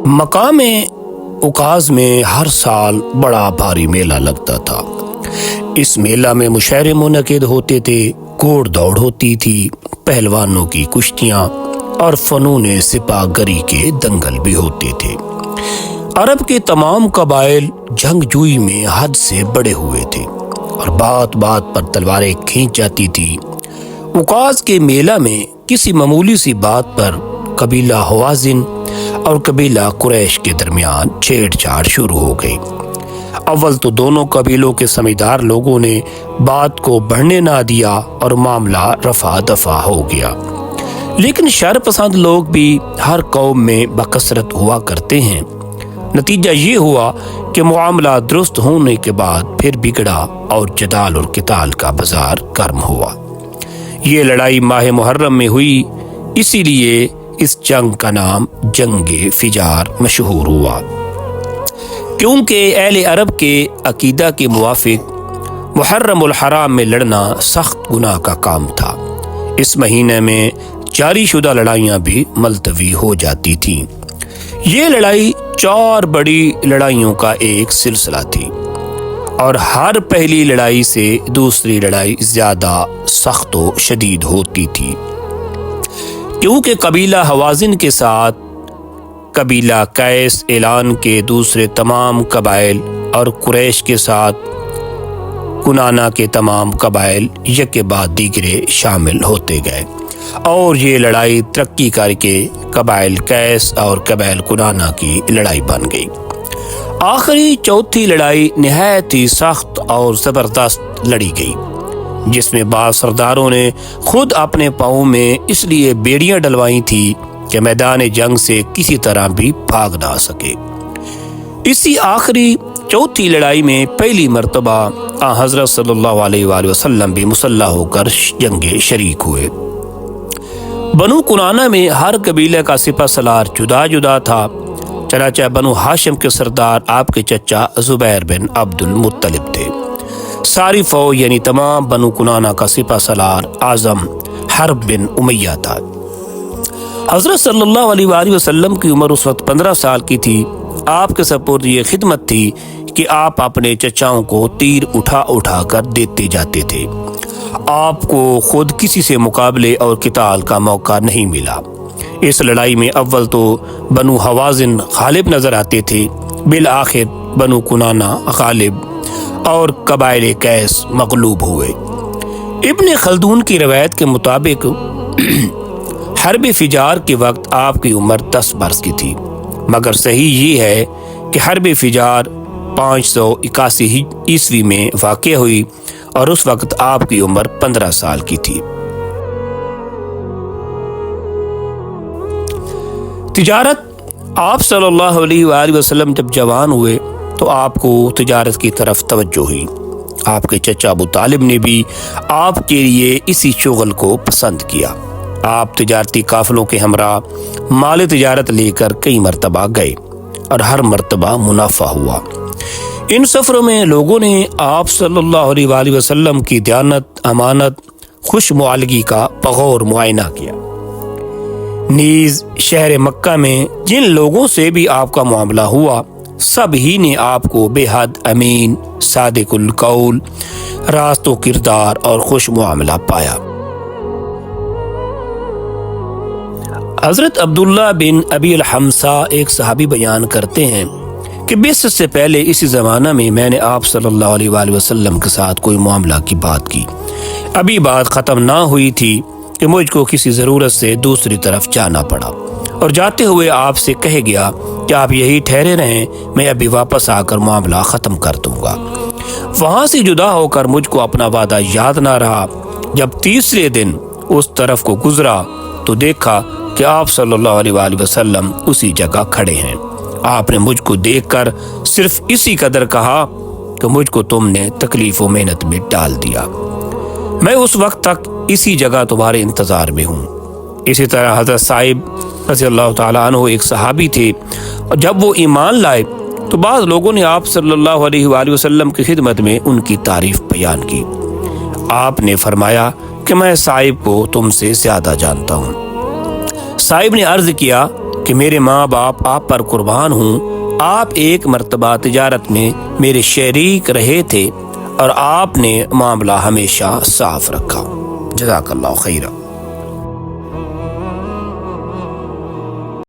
مقام عکاظ میں ہر سال بڑا بھاری میلہ لگتا تھا۔ اس میلہ میں مشاعرے منعقد ہوتے تھے، گھوڑ دوڑ ہوتی تھی، پہلوانوں کی کشتیاں اور فنون سپاہ گری کے دنگل بھی ہوتے تھے۔ عرب کے تمام قبائل جنگ جوئی میں حد سے بڑے ہوئے تھے اور بات بات پر تلواریں کھینچ جاتی تھی۔ عکاظ کے میلہ میں کسی معمولی سی بات پر قبیلہ حوازن اور قبیلہ قریش کے درمیان چھیڑ چھاڑ شروع ہو گئی۔ اول تو دونوں قبیلوں کے سمجھدار لوگوں نے بات کو بڑھنے نہ دیا اور معاملہ رفع دفع ہو گیا، لیکن شر پسند لوگ بھی ہر قوم میں بکثرت ہوا کرتے ہیں۔ نتیجہ یہ ہوا کہ معاملہ درست ہونے کے بعد پھر بگڑا اور جدال اور قتال کا بازار گرم ہوا۔ یہ لڑائی ماہ محرم میں ہوئی، اسی لیے اس جنگ کا نام جنگ فجار مشہور ہوا، کیونکہ اہل عرب کے عقیدہ کے موافق محرم الحرام میں لڑنا سخت گناہ کا کام تھا۔ اس مہینے میں جاری شدہ لڑائیاں بھی ملتوی ہو جاتی تھیں۔ یہ لڑائی 4 بڑی لڑائیوں کا ایک سلسلہ تھی اور ہر پہلی لڑائی سے دوسری لڑائی زیادہ سخت و شدید ہوتی تھی، کیونکہ قبیلہ حوازن کے ساتھ قبیلہ قیس اعلان کے دوسرے تمام قبائل اور قریش کے ساتھ کنانہ کے تمام قبائل یک بعد دیگرے شامل ہوتے گئے اور یہ لڑائی ترقی کر کے قبائل قیس اور قبائل کنانہ کی لڑائی بن گئی۔ آخری چوتھی لڑائی نہایت ہی سخت اور زبردست لڑی گئی، جس میں بعض سرداروں نے خود اپنے پاؤں میں اس لیے بیڑیاں ڈلوائی تھی کہ میدان جنگ سے کسی طرح بھی بھاگ نہ سکے۔ اسی آخری چوتھی لڑائی میں پہلی مرتبہ حضرت صلی اللہ علیہ وآلہ وسلم بھی مسلح ہو کر جنگ شریک ہوئے۔ بنو کنانہ میں ہر قبیلے کا سپہ سالار جدا جدا تھا، چنانچہ بنو ہاشم کے سردار آپ کے چچا زبیر بن عبد المطلب تھے۔ ساری فوج یعنی تمام بنو کنانہ کا سپہ سالار اعظم حرب بن امیہ تھا۔ حضرت صلی اللہ علیہ وآلہ وسلم کی عمر اس وقت 15 سال کی تھی۔ آپ کے سپرد یہ خدمت تھی کہ آپ اپنے چچاؤں کو تیر اٹھا اٹھا کر دیتے جاتے تھے۔ آپ کو خود کسی سے مقابلے اور قتال کا موقع نہیں ملا۔ اس لڑائی میں اول تو بنو حوازن غالب نظر آتے تھے، بالآخر بنو کنانہ غالب اور قبائل قیس مغلوب ہوئے۔ ابن خلدون کی روایت کے مطابق حرب فجار کے وقت آپ کی عمر 10 برس کی تھی، مگر صحیح یہ ہے کہ حرب فجار 581 عیسوی میں واقع ہوئی اور اس وقت آپ کی عمر 15 سال کی تھی۔ تجارت آپ صلی اللہ علیہ وآلہ وسلم جب جوان ہوئے تو آپ کو تجارت کی طرف توجہ ہوئی۔ آپ کے چچا ابو طالب نے بھی آپ کے لیے اسی شغل کو پسند کیا۔ آپ تجارتی قافلوں کے ہمراہ مال تجارت لے کر کئی مرتبہ گئے اور ہر مرتبہ منافع ہوا۔ ان سفروں میں لوگوں نے آپ صلی اللہ علیہ وآلہ وسلم کی دیانت، امانت، خوش معالجگی کا بغور معائنہ کیا۔ نیز شہر مکہ میں جن لوگوں سے بھی آپ کا معاملہ ہوا، سب ہی نے آپ کو بے حد امین، صادق القول، راست و کردار اور خوش معاملہ پایا۔ حضرت عبداللہ بن ابی الحمصہ ایک صحابی بیان کرتے ہیں کہ بعثت سے پہلے اسی زمانہ میں میں نے آپ صلی اللہ علیہ وآلہ وسلم کے ساتھ کوئی معاملہ کی بات کی۔ ابھی بات ختم نہ ہوئی تھی کہ مجھ کو کسی ضرورت سے دوسری طرف جانا پڑا اور جاتے ہوئے آپ سے کہہ گیا کہ آپ یہی ٹھہرے رہیں، میں ابھی واپس آ کر معاملہ ختم کر دوں گا۔ وہاں سے جدا ہو کر مجھ کو اپنا وعدہ یاد نہ رہا۔ جب تیسرے دن اس طرف کو گزرا تو دیکھا کہ آپ صلی اللہ علیہ وآلہ وسلم اسی جگہ کھڑے ہیں۔ آپ نے مجھ کو دیکھ کر صرف اسی قدر کہا کہ مجھ کو تم نے تکلیف و محنت میں ڈال دیا، میں اس وقت تک اسی جگہ تمہارے انتظار میں ہوں۔ اسی طرح حضرت صاحب رضی اللہ تعالیٰ عنہ ایک صحابی تھے، اور جب وہ ایمان لائے تو بعض لوگوں نے آپ صلی اللہ علیہ وآلہ وسلم کی خدمت میں ان کی تعریف بیان کی۔ آپ نے فرمایا کہ میں صاحب کو تم سے زیادہ جانتا ہوں۔ صاحب نے عرض کیا کہ میرے ماں باپ آپ پر قربان ہوں، آپ ایک مرتبہ تجارت میں میرے شریک رہے تھے اور آپ نے معاملہ ہمیشہ صاف رکھا۔ جزاک اللہ خیرہ۔